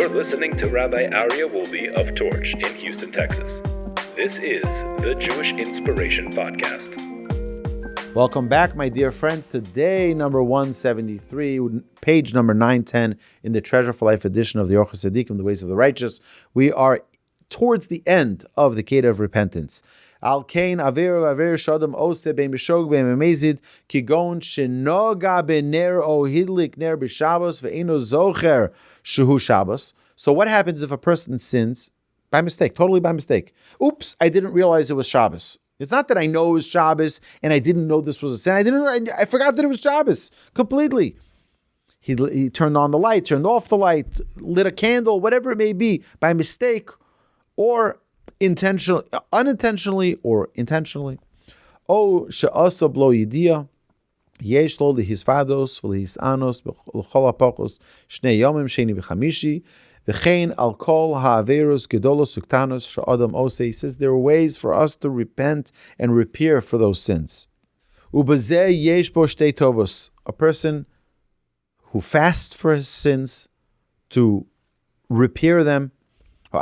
You're listening to Rabbi Aryeh Wolbe of Torch in Houston, Texas. This is the Jewish Inspiration Podcast. Welcome back, my dear friends, to day number 173, page number 910 in the Treasure for Life edition of the Orchot Tzaddikim, the Ways of the Righteous. We are towards the end of the Keda of Repentance. Al kain aver shodom ose bein b'shog bein b'mezid kigon shenoga bener o hidlik ner b'Shabbos ve'eno zocher shehu Shabbos. So what happens if a person sins by mistake, totally by mistake? Oops, I didn't realize it was Shabbos. It's not that I know it was Shabbos and I didn't know this was a sin. I forgot that it was Shabbos completely. He turned on the light, turned off the light, lit a candle, whatever it may be, by mistake or unintentionally or intentionally. O she'asa blo yidia, yesh lo lihisvados v'lihisanos b'chol hapachos shnei yomim sheni v'chamishi v'chein al kol ha'averos gedolos uktanos she'adam ose. He says there are ways for us to repent and repair for those sins. Ubazeh yesh bo shtei tovos. A person who fasts for his sins to repair them. We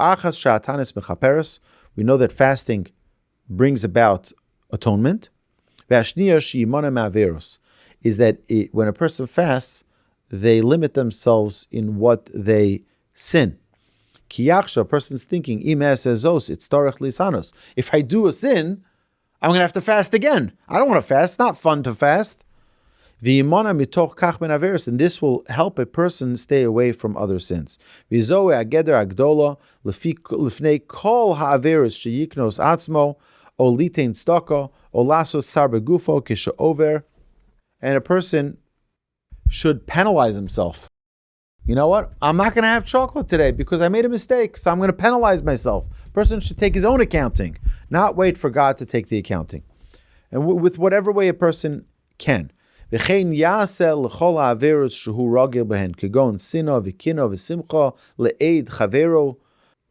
know that fasting brings about atonement. Is that when a person fasts, they limit themselves in what they sin. A person's thinking, if I do a sin, I'm going to have to fast again. I don't want to fast. It's not fun to fast. And this will help a person stay away from other sins. This is the and a person should penalize himself. You know what? I'm not going to have chocolate today because I made a mistake, so I'm going to penalize myself. A person should take his own accounting, not wait for God to take the accounting. And with whatever way a person can. V'chein yaseh l'chol ha'averot shehu ragil behen kegon sina v'kina v'simcha le'eid chavero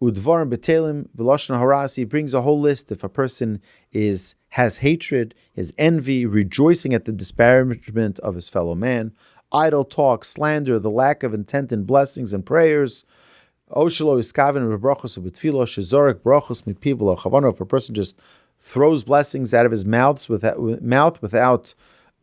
udvarim betelim v'lashon hara. He brings a whole list. If a person has hatred, is envy, rejoicing at the disparagement of his fellow man, idle talk, slander, the lack of intent in blessings and prayers. Oshelo iskaven v'brachos v'tfilo shezorek brachos mipivlo chavano. If a person just throws blessings out of his mouth without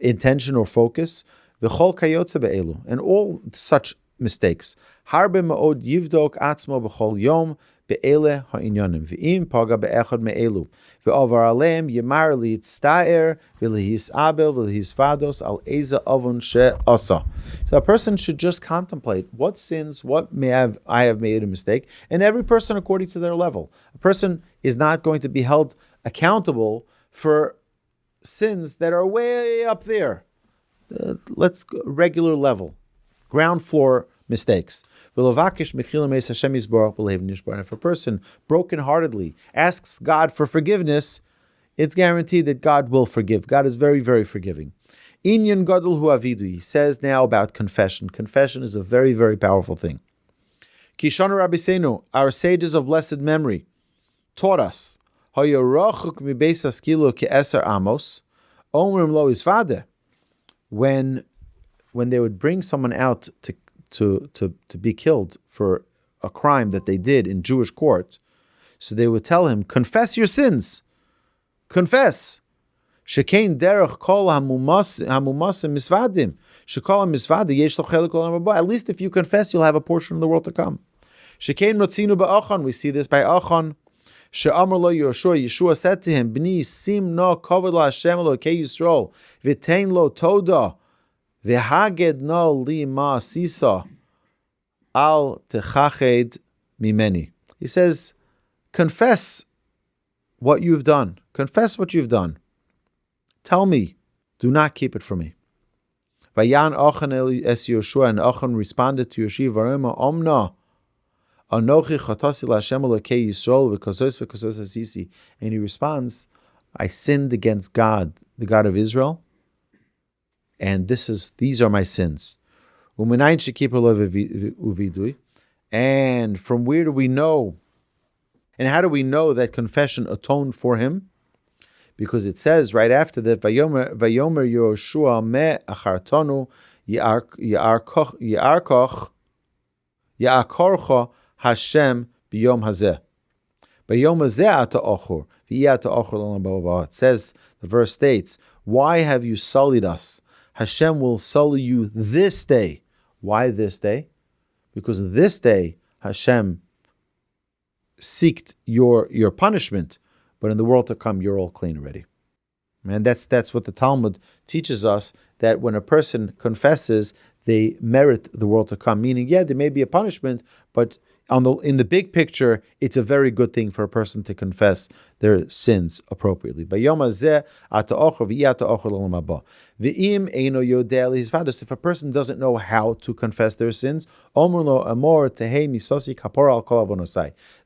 intention or focus, v'chol kayotze be'elu, and all such mistakes. Harbe ma'od yivdok atzmo b'chol yom be'ele ha'inyonim v'im paga be'echad me'elu v'ovar aleim yemar li'tzta'er v'lihisabel v'lihisvados al eza avon she'asa. So a person should just contemplate what sins, I have made a mistake, and every person according to their level. A person is not going to be held accountable for sins that are way up there. Let's go regular level, ground floor mistakes. If a person brokenheartedly asks God for forgiveness, it's guaranteed that God will forgive. God is very, very forgiving. Inyan gadol hu avidu. He says now about confession. Confession is a very, very powerful thing. Kishon Rabbeinu, our sages of blessed memory, taught us. When they would bring someone out to be killed for a crime that they did in Jewish court, so they would tell him, confess your sins. Confess. At least if you confess, you'll have a portion of the world to come. We see this by Achan. She'amar lo Yeshua said to him, B'ni sim no kavod laHashem Elokei Yisrael, v'tein lo toda, v'haged no li ma sisa, al techached mimeni. He says, confess what you've done. Confess what you've done. Tell me. Do not keep it from me. Vayan Achan es Yeshua, and Achan responded to Yeshua, Varema omna, Anochi chatasi laHashem Elokei Yisrael v'kozos asisi. And he responds, I sinned against God, the God of Israel, and these are my sins. And from where do we know? And how do we know that confession atoned for him? Because it says right after that, Vayomer Yoshua me achartonu ya'arkorcha Hashem b'yom hazeh. B'yom hazeh ata ochor, v'yeh ata ochor l'olam haba. It says, the verse states, why have you sullied us? Hashem will sully you this day. Why this day? Because this day Hashem seeked your punishment, but in the world to come, you're all clean already. And that's what the Talmud teaches us, that when a person confesses, they merit the world to come. Meaning, yeah, there may be a punishment, but in the big picture, it's a very good thing for a person to confess their sins appropriately. If a person doesn't know how to confess their sins,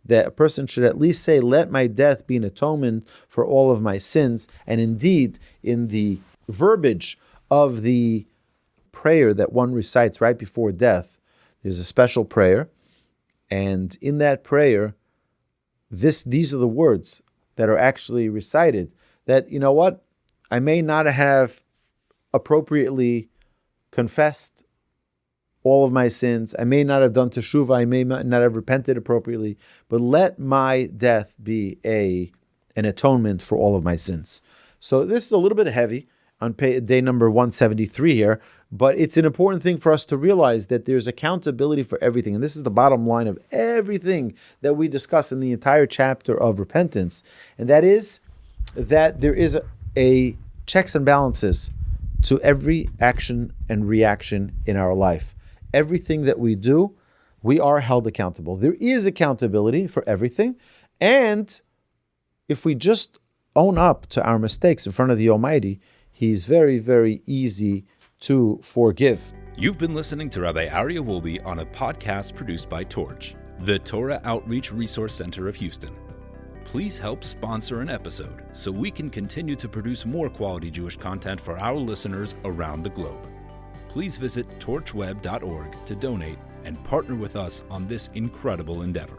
that a person should at least say, let my death be an atonement for all of my sins. And indeed, in the verbiage of the prayer that one recites right before death, there's a special prayer. And in that prayer, these are the words that are actually recited. That, you know what, I may not have appropriately confessed all of my sins. I may not have done teshuvah. I may not have repented appropriately. But let my death be an atonement for all of my sins. So this is a little bit heavy on day number 173 here, but it's an important thing for us to realize that there's accountability for everything. And this is the bottom line of everything that we discuss in the entire chapter of repentance. And that is that there is a checks and balances to every action and reaction in our life. Everything that we do, we are held accountable. There is accountability for everything. And if we just own up to our mistakes in front of the Almighty, He's very, very easy to forgive. You've been listening to Rabbi Aryeh Wolbe on a podcast produced by Torch, the Torah Outreach Resource Center of Houston. Please help sponsor an episode so we can continue to produce more quality Jewish content for our listeners around the globe. Please visit torchweb.org to donate and partner with us on this incredible endeavor.